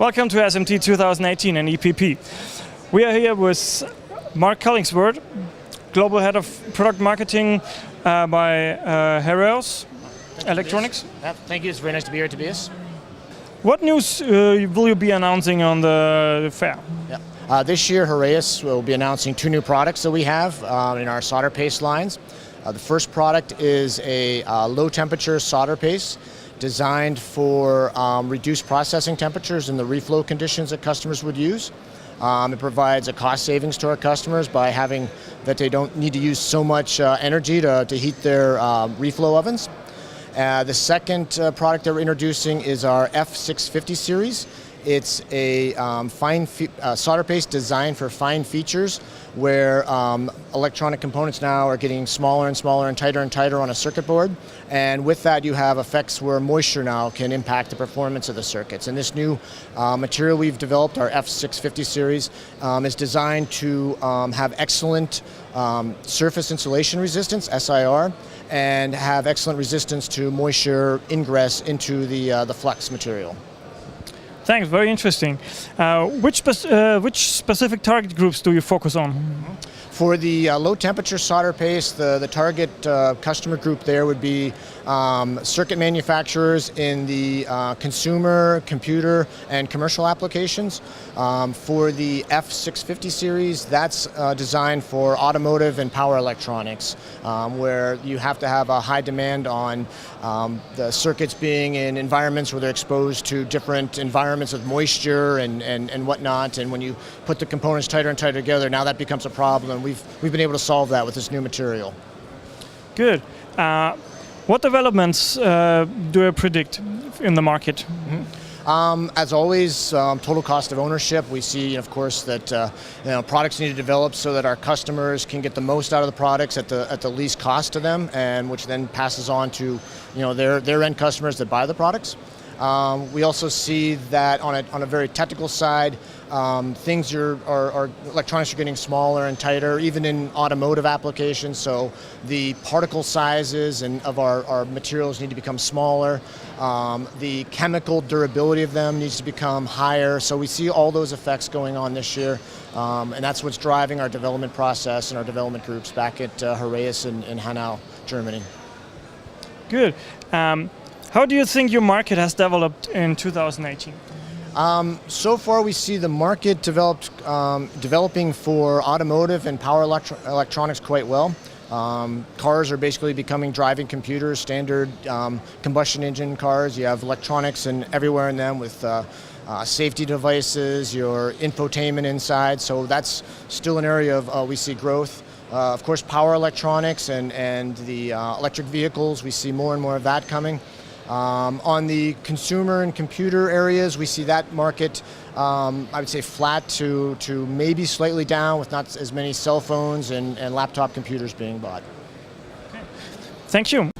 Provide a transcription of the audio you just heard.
Welcome to SMT 2018 and EPP. We are here with Marc Challingsworth, Global Head of Product Marketing by Heraeus Electronics. Thank you, it's very nice to be here, Tobias. What news will you be announcing on the fair? This year, Heraeus will be announcing two new products that we have in our solder paste lines. The first product is a low temperature solder paste designed for reduced processing temperatures and the reflow conditions that customers would use. It provides a cost savings to our customers by having that they don't need to use so much energy to heat their reflow ovens. The second product that we're introducing is our F650 series. It's a solder paste designed for fine features where electronic components now are getting smaller and smaller and tighter on a circuit board. And with that you have effects where moisture now can impact the performance of the circuits. And this new material we've developed, our F650 series, is designed to have excellent surface insulation resistance, SIR, and have excellent resistance to moisture ingress into the flux material. Thanks, very interesting. Which specific target groups do you focus on? For the low temperature solder paste, the target customer group there would be circuit manufacturers in the consumer, computer, and commercial applications. For the F650 series, that's designed for automotive and power electronics, where you have to have a high demand on the circuits being in environments where they're exposed to different environments of moisture and whatnot. And when you put the components tighter and tighter together, now that becomes a problem. We've been able to solve that with this new material. Good. What developments do you predict in the market? As always, total cost of ownership. We see, of course, that products need to develop so that our customers can get the most out of the products at the least cost to them, and which then passes on to their end customers that buy the products. We also see that on a very technical side, things electronics are getting smaller and tighter, even in automotive applications. So the particle sizes of our materials need to become smaller. The chemical durability of them needs to become higher. So we see all those effects going on this year, and that's what's driving our development process and our development groups back at Heraeus in Hanau, Germany. Good. How do you think your market has developed in 2018? So far we see the market developing for automotive and power electronics quite well. Cars are basically becoming driving computers, standard combustion engine cars. You have electronics everywhere in them with safety devices, your infotainment inside, so that's still an area of we see growth. Of course, power electronics and the electric vehicles, we see more and more of that coming. On the consumer and computer areas, we see that market, I would say, flat to maybe slightly down, with not as many cell phones and laptop computers being bought. Okay. Thank you.